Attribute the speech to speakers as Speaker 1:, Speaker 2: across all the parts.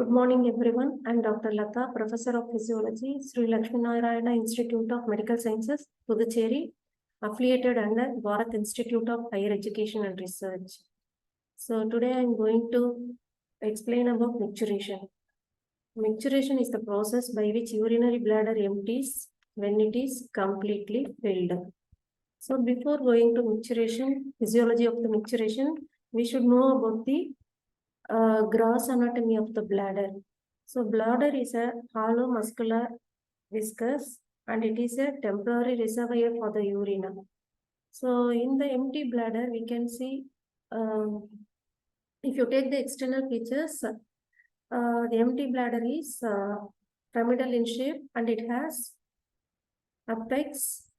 Speaker 1: Good morning, everyone. I'm Dr. Lata, Professor of Physiology, Sri Lakshminarayana Institute of Medical Sciences, Puducherry, affiliated under Bharat Institute of Higher Education and Research. So today I'm going to explain about micturition. Micturition is the process by which urinary bladder empties when it is completely filled. So before going to micturition, physiology of the micturition, we should know about the gross anatomy of the bladder. So bladder is a hollow muscular viscous and it is a temporary reservoir for the urine. So in the empty bladder, we can see if you take the external features, the empty bladder is pyramidal in shape and it has apex,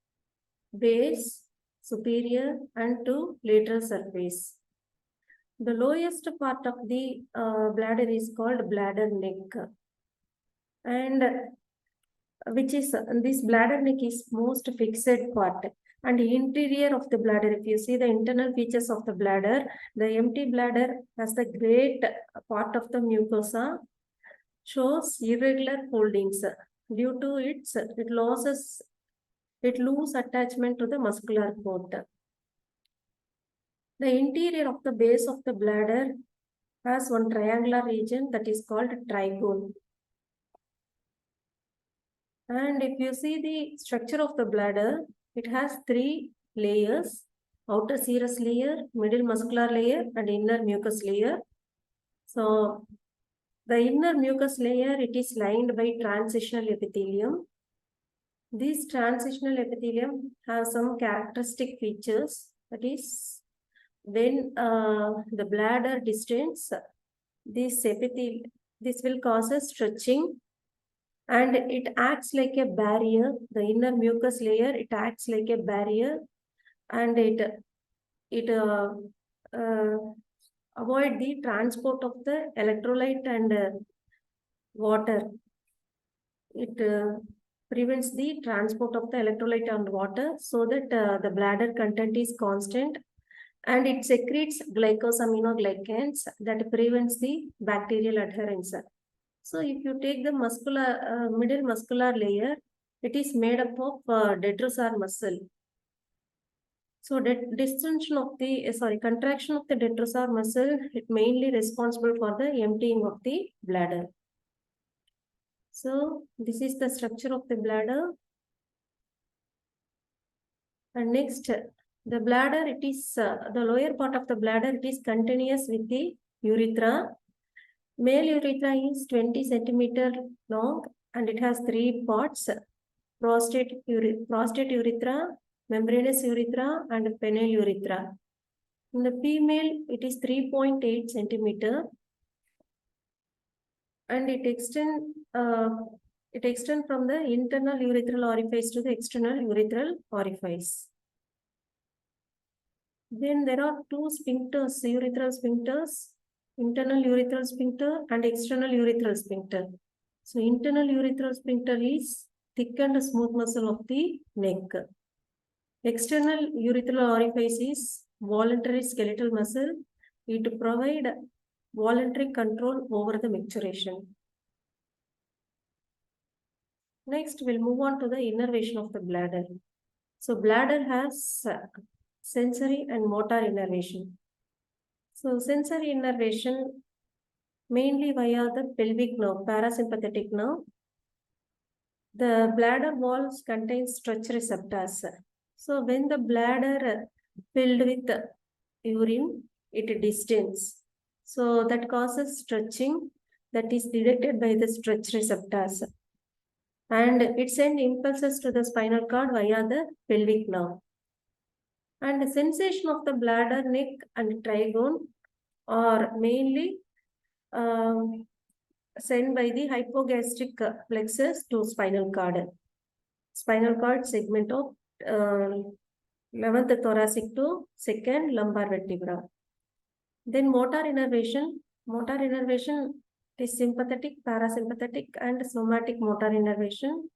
Speaker 1: base, superior and two lateral surface. The lowest part of the bladder is called bladder neck, and which is this bladder neck is most fixed part. And the interior of the bladder, if you see the internal features of the bladder, the empty bladder has the great part of the mucosa, shows irregular foldings due to it loses attachment to the muscular cord. The interior of the base of the bladder has one triangular region that is called trigone. And if you see the structure of the bladder, it has three layers: outer serous layer, middle muscular layer, and inner mucous layer. So the inner mucous layer, it is lined by transitional epithelium. This transitional epithelium has some characteristic features. That is, when the bladder distends, this will cause a stretching and it acts like a barrier. The inner mucous layer, it acts like a barrier and it avoid the transport of the electrolyte and water. It prevents the transport of the electrolyte and water so that the bladder content is constant, and it secretes glycosaminoglycans that prevents the bacterial adherence. So if you take the middle muscular layer, it is made up of detrusor muscle. So contraction of the detrusor muscle, it mainly responsible for the emptying of the bladder. So this is the structure of the bladder. And next, the bladder, it is the lower part of the bladder, it is continuous with the urethra. Male urethra is 20 centimeter long and it has three parts: prostate urethra, membranous urethra, and penile urethra. In the female, it is 3.8 centimeter and it extends from the internal urethral orifice to the external urethral orifice. Then there are two sphincters, urethral sphincters, internal urethral sphincter and external urethral sphincter. So internal urethral sphincter is thick and smooth muscle of the neck. External urethral orifice is voluntary skeletal muscle. It provides voluntary control over the micturition. Next, we'll move on to the innervation of the bladder. So bladder has sensory and motor innervation. So sensory innervation mainly via the pelvic nerve, parasympathetic nerve. The bladder walls contain stretch receptors. So when the bladder filled with urine, it distends. So that causes stretching that is detected by the stretch receptors. And it sends impulses to the spinal cord via the pelvic nerve. And the sensation of the bladder, neck, and trigone are mainly sent by the hypogastric plexus to spinal cord segment of 11th thoracic to 2nd lumbar vertebra. Then motor innervation is sympathetic, parasympathetic, and somatic motor innervation.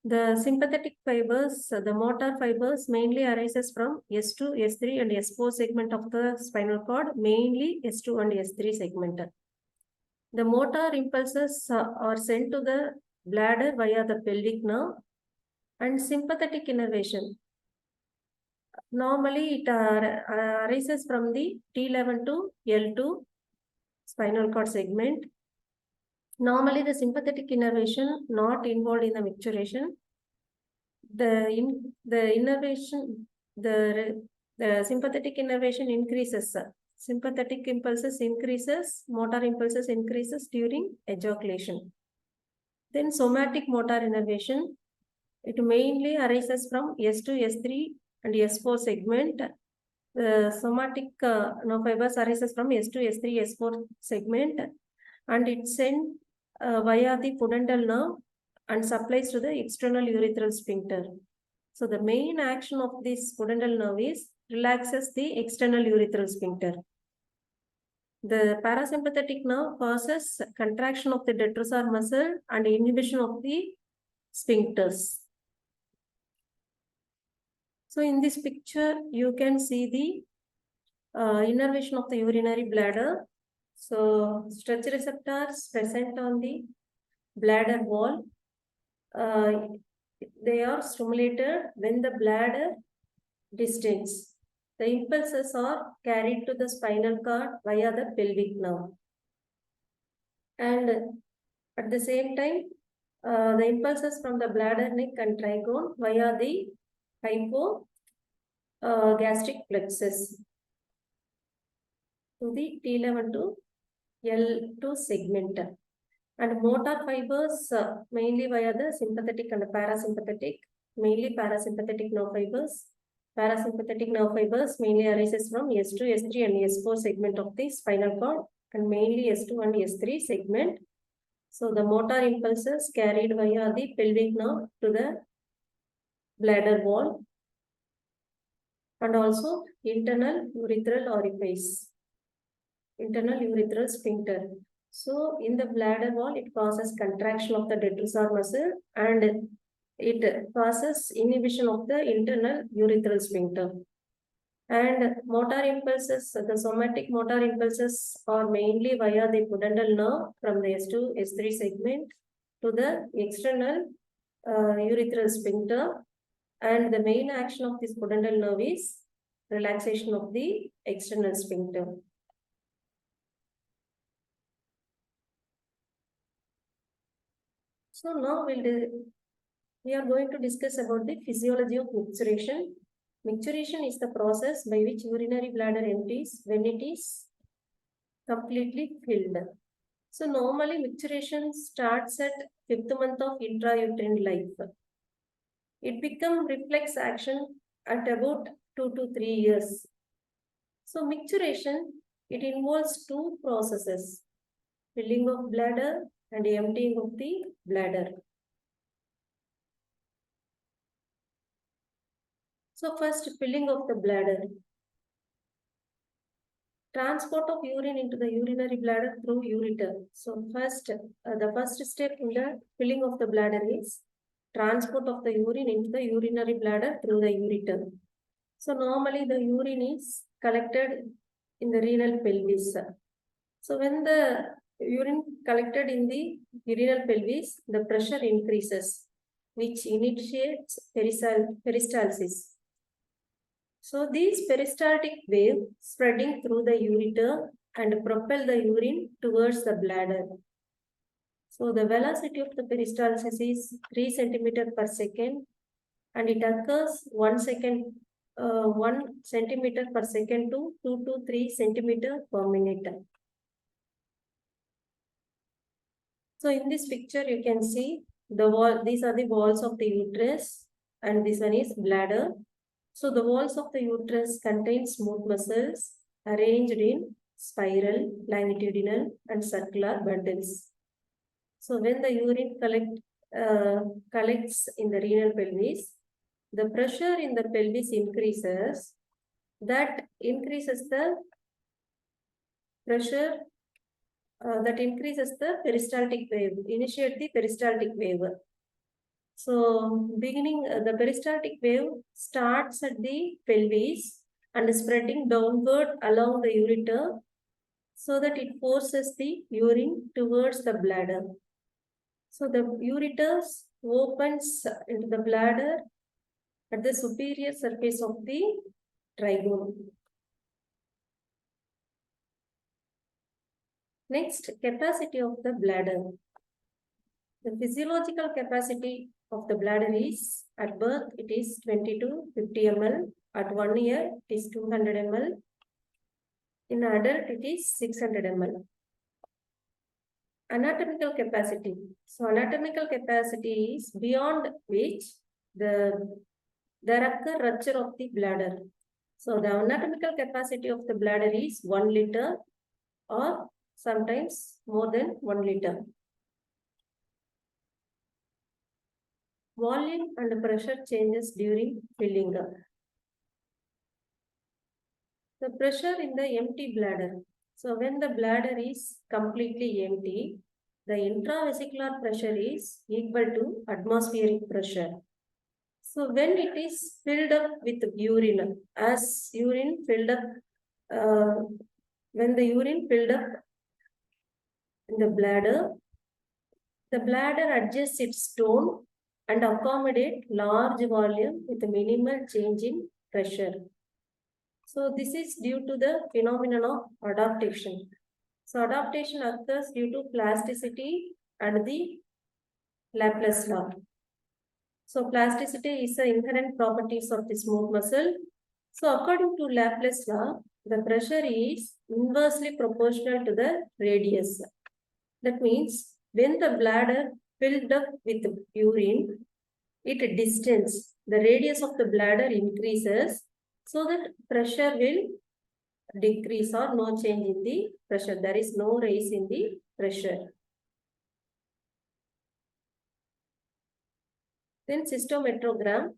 Speaker 1: The sympathetic fibers, the motor fibers mainly arises from S2, S3 and S4 segment of the spinal cord, mainly S2 and S3 segment. The motor impulses are sent to the bladder via the pelvic nerve and sympathetic innervation. Normally, it arises from the T11 to L2 spinal cord segment. Normally, the sympathetic innervation not involved in the micturition. The innervation, the sympathetic innervation increases. Sympathetic impulses increases, motor impulses increases during ejaculation. Then somatic motor innervation, it mainly arises from S2, S3 and S4 segment. The somatic nerve fibers arises from S2, S3, S4 segment, and it's sent via the pudendal nerve and supplies to the external urethral sphincter. So the main action of this pudendal nerve is relaxes the external urethral sphincter. The parasympathetic nerve causes contraction of the detrusor muscle and inhibition of the sphincters. So in this picture, you can see the innervation of the urinary bladder. So stretch receptors present on the bladder wall. They are stimulated when the bladder distends. The impulses are carried to the spinal cord via the pelvic nerve. And at the same time, the impulses from the bladder, neck and trigone via the hypogastric plexus to the T11 to L2 segment. And motor fibers mainly via the sympathetic and parasympathetic, mainly parasympathetic nerve fibers. Parasympathetic nerve fibers mainly arises from S2, S3 and S4 segment of the spinal cord and mainly S2 and S3 segment. So the motor impulses carried via the pelvic nerve to the bladder wall and also internal urethral orifice, internal urethral sphincter. So in the bladder wall, it causes contraction of the detrusor muscle and it causes inhibition of the internal urethral sphincter. And motor impulses, the somatic motor impulses are mainly via the pudendal nerve from the S2, S3 segment to the external urethral sphincter. And the main action of this pudendal nerve is relaxation of the external sphincter. So now we are going to discuss about the physiology of micturition. Micturition is the process by which urinary bladder empties when it is completely filled. So normally micturition starts at 5th month of intrauterine life. It becomes reflex action at about 2 to 3 years. So micturition, it involves two processes, filling of bladder and emptying of the bladder. So first, filling of the bladder. Transport of urine into the urinary bladder through ureter. So first, the first step in the filling of the bladder is transport of the urine into the urinary bladder through the ureter. So normally the urine is collected in the renal pelvis. So when the urine collected in the renal pelvis, the pressure increases, which initiates peristalsis. So these peristaltic waves spreading through the ureter and propel the urine towards the bladder. So the velocity of the peristalsis is 3 centimeter per second and it occurs 1 centimeter per second to 2 to 3 centimeter per minute. So in this picture, you can see the wall. These are the walls of the uterus and this one is bladder. So the walls of the uterus contain smooth muscles arranged in spiral, longitudinal and circular bundles. So when the urine collects in the renal pelvis, the pressure in the pelvis increases. That increases the pressure that increases the peristaltic wave, initiate the peristaltic wave. So beginning, the peristaltic wave starts at the pelvis and spreading downward along the ureter so that it forces the urine towards the bladder. So the ureter opens into the bladder at the superior surface of the trigone. Next, capacity of the bladder. The physiological capacity of the bladder is, at birth it is 20 to 50 ml, at 1 year it is 200 ml, in adult it is 600 ml. Anatomical capacity. So anatomical capacity is beyond which there occur rupture of the bladder. So the anatomical capacity of the bladder is 1 liter or sometimes more than 1 liter. Volume and pressure changes during filling. The pressure in the empty bladder. So when the bladder is completely empty, the intravesicular pressure is equal to atmospheric pressure. So when it is filled up with urine, as urine filled up, when the urine filled up in the bladder adjusts its tone and accommodate large volume with minimal change in pressure. So this is due to the phenomenon of adaptation. So adaptation occurs due to plasticity and the Laplace law. So plasticity is the inherent properties of the smooth muscle. So according to Laplace law, the pressure is inversely proportional to the radius. That means when the bladder filled up with urine, it distends. The radius of the bladder increases, so that pressure will decrease or no change in the pressure. There is no rise in the pressure. Then cystometrogram.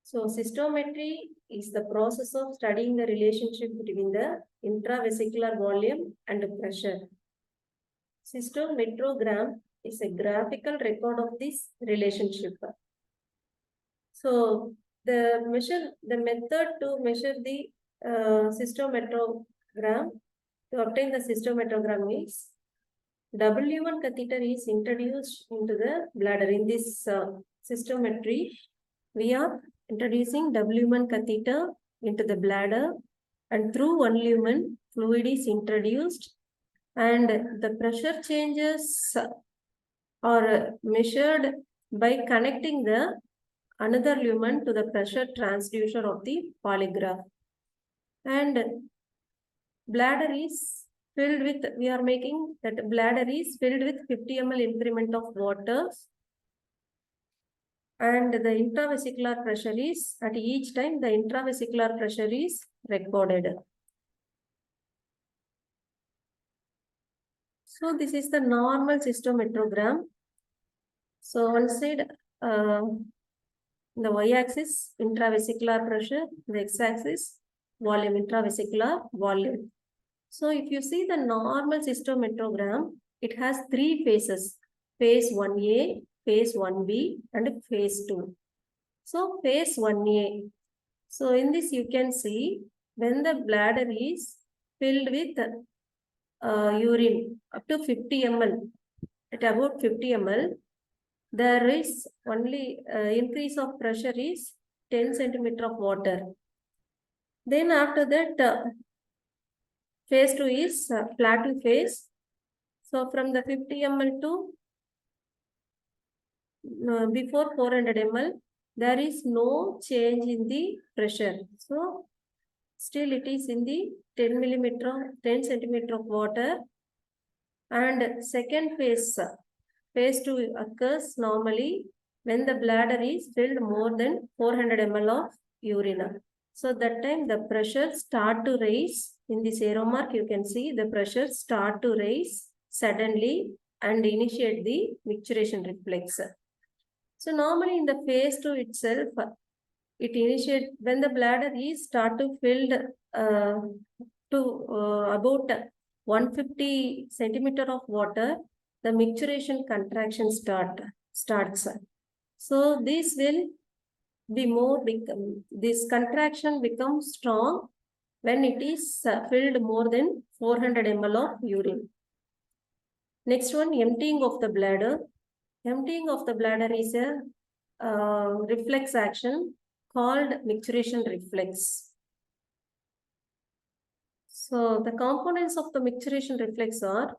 Speaker 1: So cystometry is the process of studying the relationship between the intravesicular volume and pressure. Cystometrogram is a graphical record of this relationship. So the method to measure the cystometrogram, to obtain the cystometrogram is W1 catheter is introduced into the bladder. In this cystometry, we are introducing W1 catheter into the bladder, and through one lumen fluid is introduced, and the pressure changes are measured by connecting the another lumen to the pressure transducer of the polygraph. And bladder is filled with, we are making that bladder is filled with 50 ml increment of water, and the intravesicular pressure is, at each time the intravesicular pressure is recorded. So this is the normal cystometrogram. So one side, the y-axis intravesicular pressure, the x-axis volume, intravesicular volume. So if you see the normal cystometrogram, it has 3 phases: phase 1A, phase 1B, and phase 2. So phase 1A. So in this you can see when the bladder is filled with urine up to 50 ml, at about 50 ml, there is only increase of pressure is 10 centimeter of water. Then after that, phase 2 is plateau phase. So from the 50 ml to before 400 ml, there is no change in the pressure. So still it is in the 10 centimeter of water. And second phase, phase 2 occurs normally when the bladder is filled more than 400 ml of urine. So that time the pressure start to rise. In this arrow mark, you can see the pressure start to rise suddenly and initiate the micturition reflex. So normally in the phase 2 itself, it initiates when the bladder is start to filled to about 150 centimeter of water, the micturition contraction starts. So this will be more, this contraction becomes strong when it is filled more than 400 ml of urine. Next one, emptying of the bladder. Emptying of the bladder is a reflex action called micturition reflex. So the components of the micturition reflex are: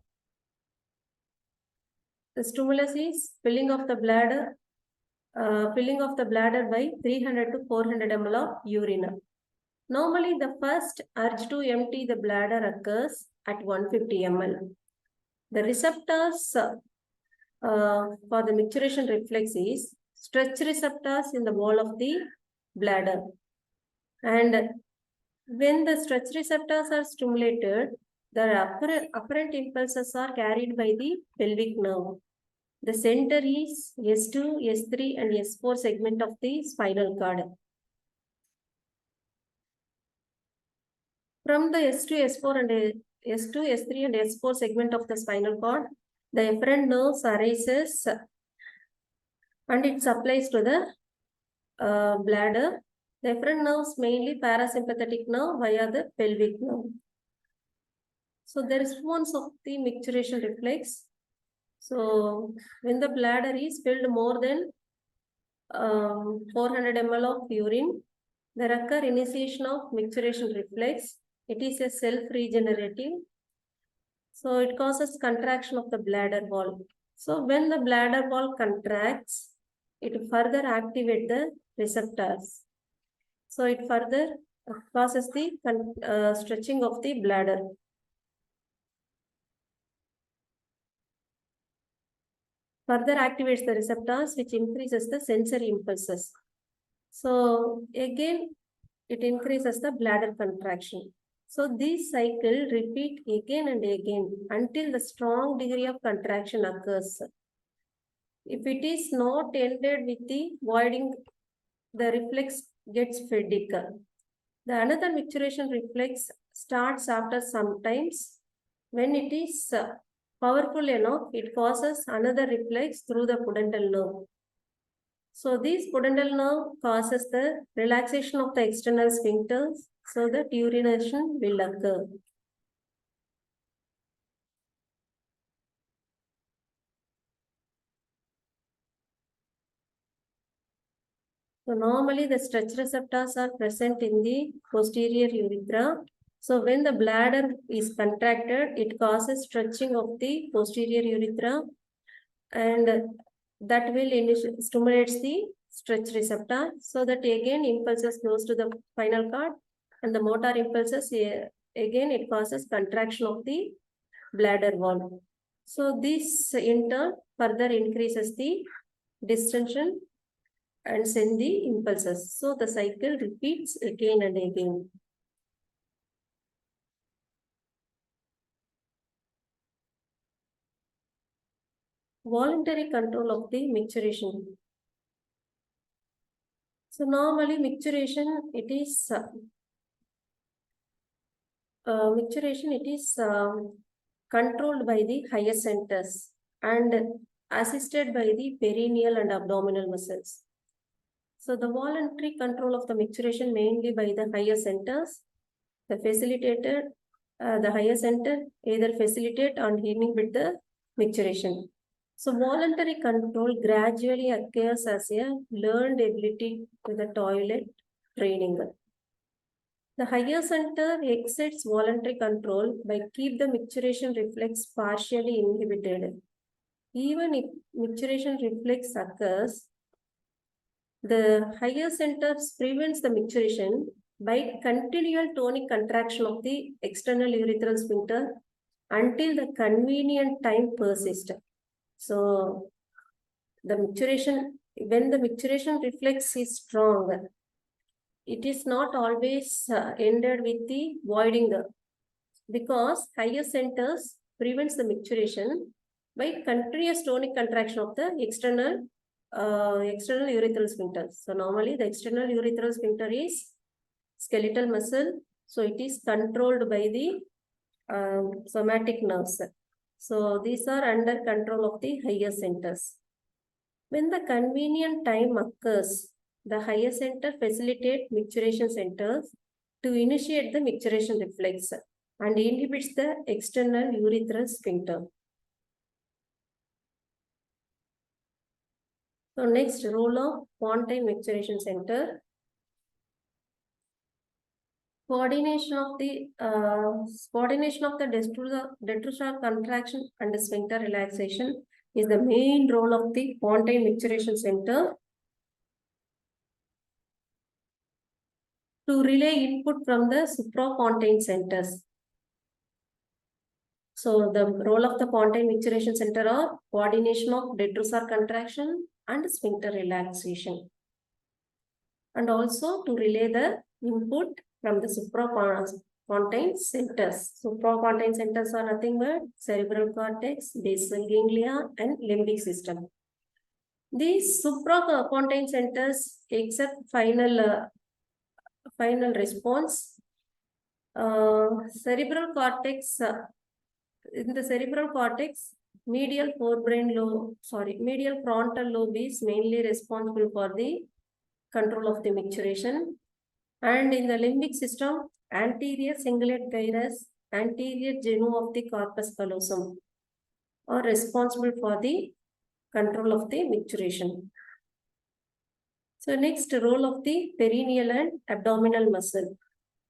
Speaker 1: the stimulus is filling of the bladder by 300 to 400 ml of urine. Normally, the first urge to empty the bladder occurs at 150 ml. The receptors for the micturition reflex is stretch receptors in the wall of the bladder. And when the stretch receptors are stimulated, the apparent impulses are carried by the pelvic nerve. The center is S2, S3 and S4 segment of the spinal cord. From the S2, S4 and S2, S3 and S4 segment of the spinal cord, the efferent nerve arises and it supplies to the bladder. The efferent nerves mainly parasympathetic nerve via the pelvic nerve. So the response of the micturition reflex. So when the bladder is filled more than 400 ml of urine, there occur initiation of micturition reflex. It is a self-regenerative. So it causes contraction of the bladder wall. So when the bladder wall contracts, it further activates the receptors. So it further causes the stretching of the bladder. Further activates the receptors, which increases the sensory impulses. So again, it increases the bladder contraction. So this cycle repeat again and again until the strong degree of contraction occurs. If it is not ended with the voiding, the reflex gets fatigue. The another micturition reflex starts after sometimes. When it is powerful enough, it causes another reflex through the pudendal nerve. So this pudendal nerve causes the relaxation of the external sphincters so that urination will occur. So normally the stretch receptors are present in the posterior urethra. So when the bladder is contracted, it causes stretching of the posterior urethra, and that will stimulates the stretch receptor, so that again impulses goes to the spinal cord, and the motor impulses again it causes contraction of the bladder wall. So this in turn further increases the distension and send the impulses. So the cycle repeats again and again. Voluntary control of the micturition. So normally micturition, it is controlled by the higher centers and assisted by the perineal and abdominal muscles. So the voluntary control of the micturition mainly by the higher centers, the higher center either facilitate or inhibit the micturition. So voluntary control gradually occurs as a learned ability to the toilet training. The higher center exerts voluntary control by keep the micturition reflex partially inhibited. Even if micturition reflex occurs, the higher center prevents the micturition by continual tonic contraction of the external urethral sphincter until the convenient time persists. So the micturition, when the micturition reflex is strong, it is not always ended with the voiding, because higher centers prevents the micturition by continuous tonic contraction of the external urethral sphincter. So normally the external urethral sphincter is skeletal muscle, so it is controlled by the somatic nerves. So these are under control of the higher centers. When the convenient time occurs, the higher center facilitate micturition centers to initiate the micturition reflex and inhibits the external urethral sphincter. So next, role of Pontine Micturition Center. Coordination of the detrusor contraction and sphincter relaxation is the main role of the Pontine Micturition Center to relay input from the suprapontine centers. So the role of the Pontine Micturition Center are coordination of detrusor contraction and sphincter relaxation, and also to relay the input from the suprapontine centers. Suprapontine centers are nothing but cerebral cortex, basal ganglia, and limbic system. These suprapontine centers exert final response. Cerebral cortex. In the cerebral cortex, medial frontal lobe is mainly responsible for the control of the micturition. And in the limbic system, anterior cingulate gyrus, anterior genu of the corpus callosum are responsible for the control of the micturition. So next, role of the perineal and abdominal muscle.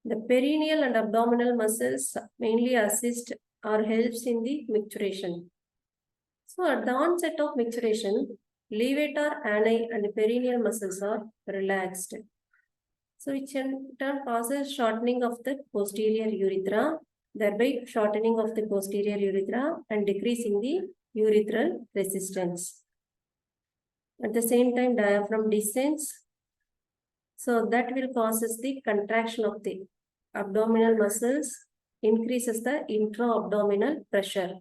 Speaker 1: The perineal and abdominal muscles mainly assist or helps in the micturition. So at the onset of micturition, levator, ani, and perineal muscles are relaxed. So which in turn causes shortening of the posterior urethra, thereby shortening of the posterior urethra and decreasing the urethral resistance. At the same time, diaphragm descends. So that will causes the contraction of the abdominal muscles, increases the intra-abdominal pressure.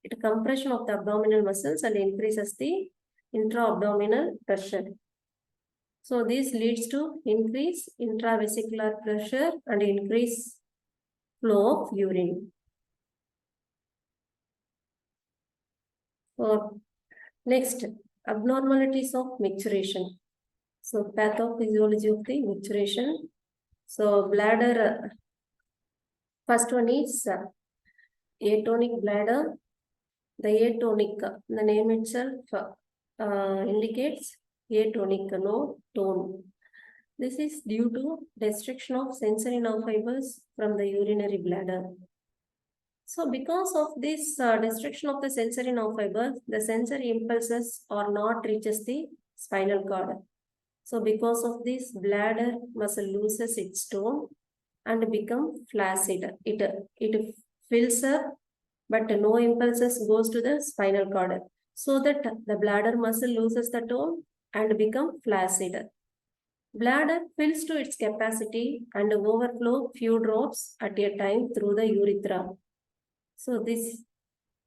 Speaker 1: It compression of the abdominal muscles and increases the intra-abdominal pressure. So this leads to increase intravesicular pressure and increase flow of urine. So next, abnormalities of micturition. So pathophysiology of the micturition. So bladder, first one is atonic bladder. The atonic, the name itself indicates atonic, no tone. This is due to destruction of sensory nerve fibers from the urinary bladder. So because of this destruction of the sensory nerve fibers, the sensory impulses are not reaches the spinal cord. So because of this, bladder muscle loses its tone and become flaccid. It fills up, but no impulses goes to the spinal cord, so that the bladder muscle loses the tone and become flaccid. Bladder fills to its capacity and overflow few drops at a time through the urethra. So this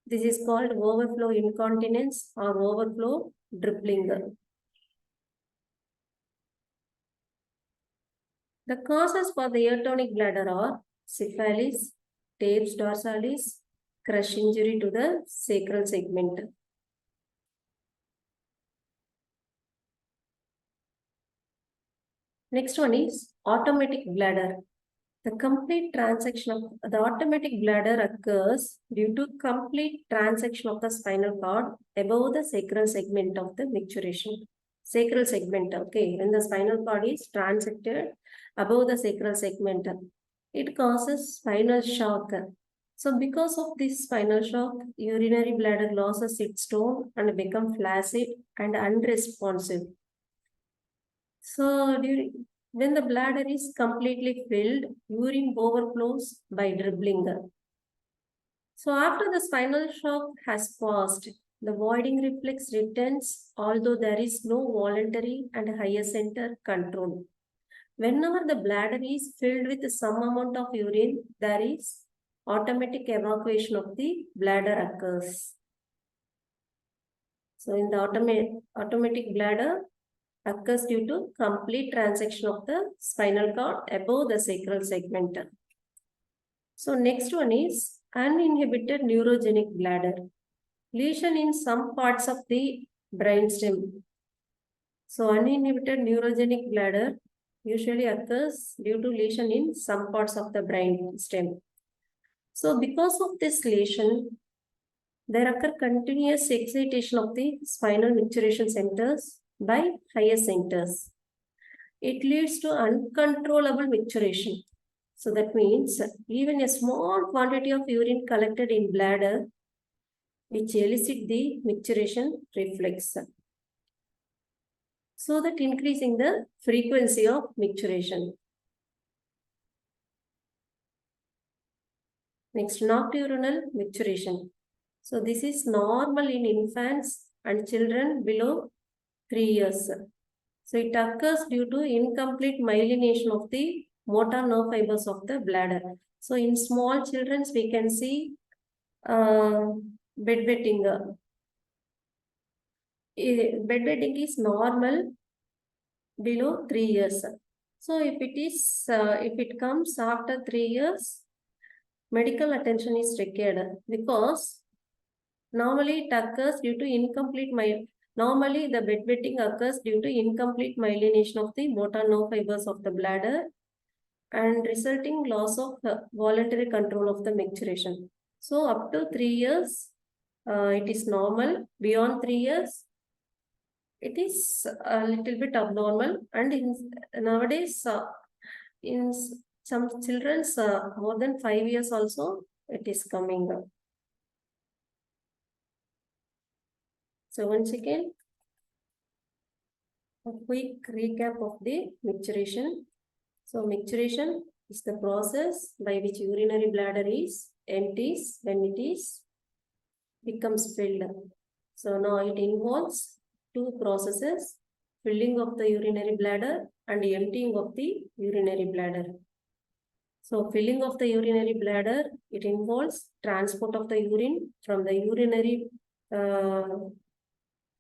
Speaker 1: is called overflow incontinence or overflow dribbling. The causes for the atonic bladder are syphilis, Tape's dorsalis, crush injury to the sacral segment. Next one is automatic bladder. The automatic bladder occurs due to complete transection of the spinal cord above the sacral segment of the micturition. Sacral segment, okay, when the spinal cord is transected above the sacral segment, it causes spinal shock. So because of this spinal shock, urinary bladder loses its tone and become flaccid and unresponsive. So when the bladder is completely filled, urine overflows by dribbling. So after the spinal shock has passed, the voiding reflex returns, although there is no voluntary and higher center control. Whenever the bladder is filled with some amount of urine, there is automatic evacuation of the bladder occurs. So in the automatic bladder occurs due to complete transection of the spinal cord above the sacral segment. So next one is uninhibited neurogenic bladder. Lesion in some parts of the brainstem. So uninhibited neurogenic bladder usually occurs due to lesion in some parts of the brain stem. So because of this lesion, there occur continuous excitation of the spinal micturition centers by higher centers. It leads to uncontrollable micturition. So that means even a small quantity of urine collected in bladder which elicit the micturition reflex. So that increasing the frequency of micturition. Next, nocturnal micturition. So this is normal in infants and children below 3 years. So it occurs due to incomplete myelination of the motor nerve fibers of the bladder. So in small children, we can see bedwetting. Bedwetting is normal below 3 years. So if it comes after 3 years, medical attention is required because normally it occurs due to Normally, the bedwetting occurs due to incomplete myelination of the motor nerve fibers of the bladder and resulting loss of voluntary control of the micturition. So, up to 3 years, it is normal. Beyond 3 years, it is a little bit abnormal. And nowadays, in some children, more than 5 years also, it is coming up. So once again, a quick recap of the micturition. So micturition is the process by which urinary bladder is empties when it is becomes filled. So now it involves two processes, filling of the urinary bladder and emptying of the urinary bladder. So filling of the urinary bladder, it involves transport of the urine from the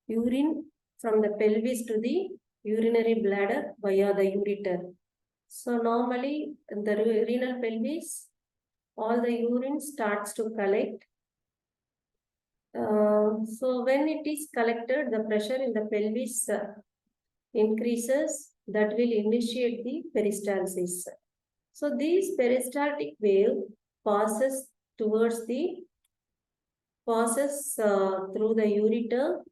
Speaker 1: urine from the pelvis to the urinary bladder via the ureter. So normally in the renal pelvis, all the urine starts to collect. So when it is collected, the pressure in the pelvis increases. That will initiate the peristalsis. So this peristaltic wave passes through the ureter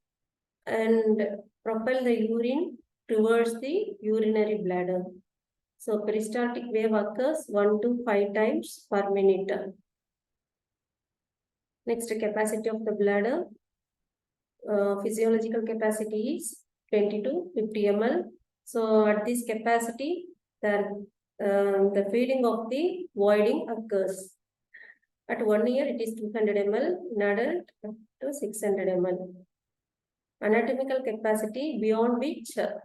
Speaker 1: and propel the urine towards the urinary bladder. So peristaltic wave occurs 1 to 5 times per minute. Next, capacity of the bladder. Physiological capacity is 20 to 50 ml. So at this capacity, the feeding of the voiding occurs. At 1 year, it is 200 ml, in adult up to 600 ml. Anatomical capacity beyond which the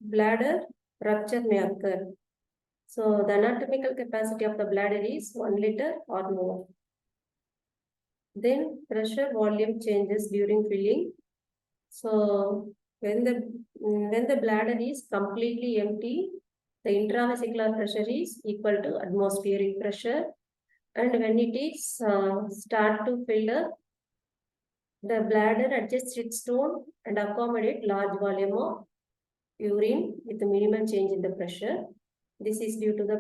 Speaker 1: bladder rupture may occur. So the anatomical capacity of the bladder is 1 liter or more. Then pressure volume changes during filling. So when the bladder is completely empty, the intravesicular pressure is equal to atmospheric pressure, and when it is start to fill up, the bladder adjusts its tone and accommodate large volume of urine with a minimal change in the pressure. This is due to the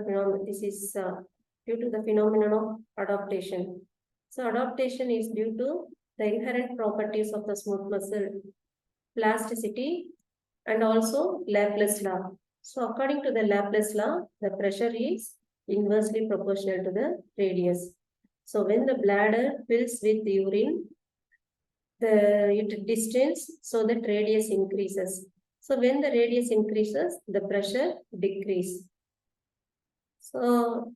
Speaker 1: phenomenon of adaptation. So adaptation is due to the inherent properties of the smooth muscle, plasticity, and also Laplace law. So according to the Laplace law, the pressure is inversely proportional to the radius. So when the bladder fills with urine, it distance, so that radius increases. So when the radius increases, the pressure decreases. So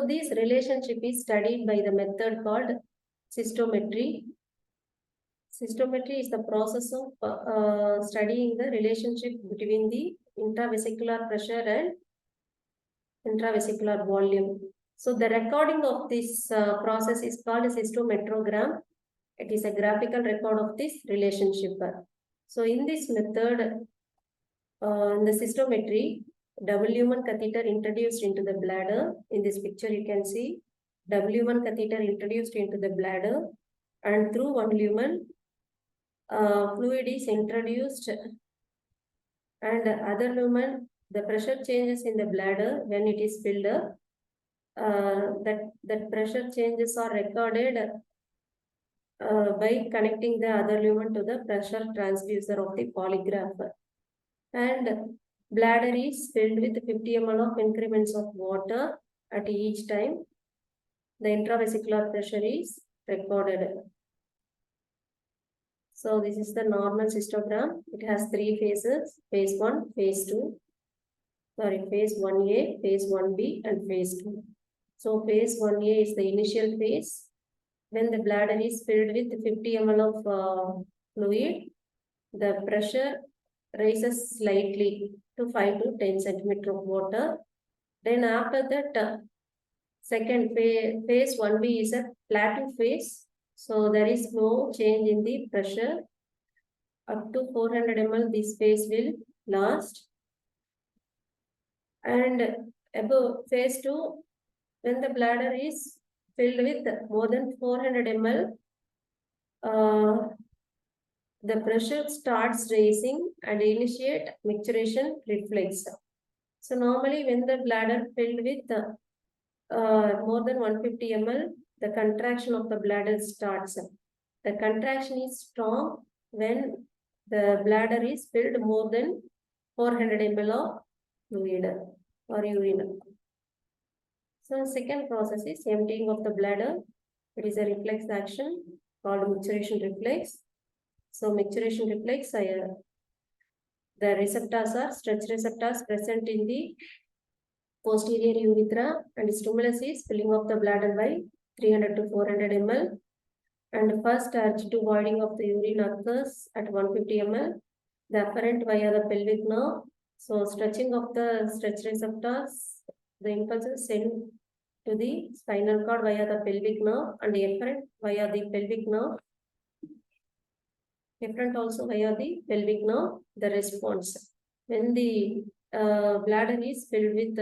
Speaker 1: this relationship is studied by the method called cystometry. Cystometry is the process of studying the relationship between the intravesicular pressure and intravesicular volume. So the recording of this process is called a cystometrogram. It is a graphical record of this relationship. So in this method, in the cystometry, W1 catheter introduced into the bladder. In this picture, you can see W1 catheter introduced into the bladder. and through one lumen, fluid is introduced, and other lumen, the pressure changes in the bladder when it is filled up. That pressure changes are recorded by connecting the other lumen to the pressure transducer of the polygraph. And bladder is filled with 50 ml of increments of water at each time. The intravesicular pressure is recorded. So this is the normal cystogram. It has three phases: phase 1, phase 2, phase 1A, phase 1B, and phase 2. So phase 1A is the initial phase when the bladder is filled with 50 ml of fluid. The pressure rises slightly to 5 to 10 centimeter of water. Then after that, second phase 1B is a plateau phase. So there is no change in the pressure. Up to 400 ml, this phase will last. And above phase 2, when the bladder is filled with more than 400 ml, the pressure starts raising and initiate micturition reflex. So normally when the bladder filled with more than 150 ml, the contraction of the bladder starts. The contraction is strong when the bladder is filled more than 400 ml of fluid or urine. So second process is emptying of the bladder. It is a reflex action called micturition reflex. So micturition reflex, the receptors are stretch receptors present in the posterior urethra, and stimulus is filling of the bladder by 300 to 400 ml. And first urge-to voiding of the urine occurs at 150 ml. The afferent via the pelvic nerve. So stretching of the stretch receptors, the impulses sent to the spinal cord via the pelvic nerve, and the efferent via the pelvic nerve. Efferent also via the pelvic nerve. The response when the bladder is filled with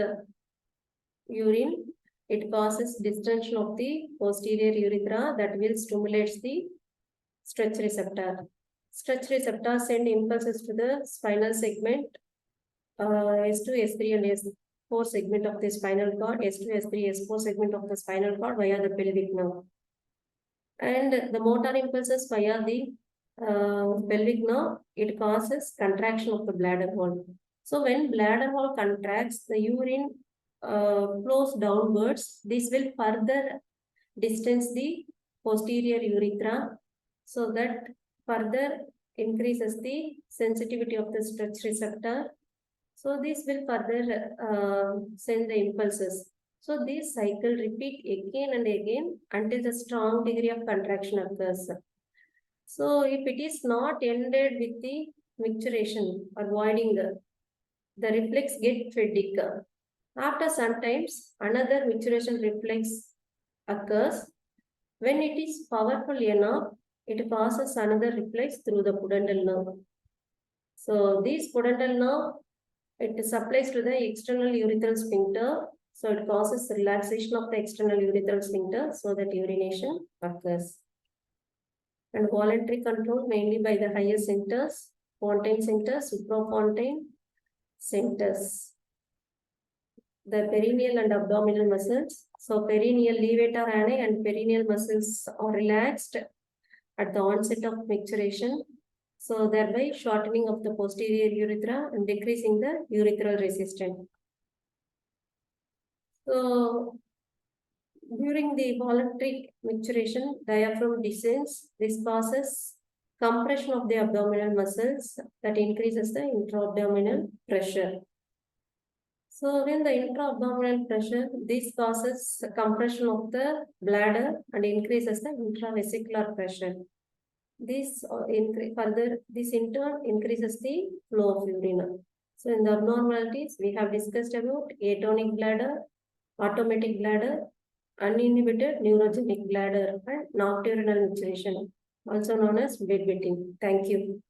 Speaker 1: urine, it causes distension of the posterior urethra that will stimulate the stretch receptor. Stretch receptors send impulses to the spinal segment, S2, S3, and S4 segment of the spinal cord, S2, S3, S4 segment of the spinal cord via the pelvic nerve. And the motor impulses via the pelvic nerve, it causes contraction of the bladder wall. So when bladder wall contracts, the urine flows downwards. This will further distance the posterior urethra, so that further increases the sensitivity of the stretch receptor. So this will further send the impulses. So this cycle repeat again and again until the strong degree of contraction occurs. So if it is not ended with the micturition or voiding, the reflex get fatigue. After sometimes another micturition reflex occurs. When it is powerful enough, it passes another reflex through the pudendal nerve. So this pudendal nerve, it supplies to the external urethral sphincter. So it causes relaxation of the external urethral sphincter so that urination occurs. And voluntary control mainly by the higher centers, Fontaine centers, suprafontaine centers. The perineal and abdominal muscles. So perineal levator ani and perineal muscles are relaxed at the onset of micturition. So thereby shortening of the posterior urethra and decreasing the urethral resistance. So during the voluntary micturition, diaphragm descends. This causes compression of the abdominal muscles that increases the intra-abdominal pressure. So when the intra-abdominal pressure, this causes compression of the bladder and increases the intravesicular pressure. This in turn increases the flow of urine. So in the abnormalities, we have discussed about atonic bladder, automatic bladder, uninhibited neurogenic bladder, and nocturnal micturition, also known as bedwetting. Thank you.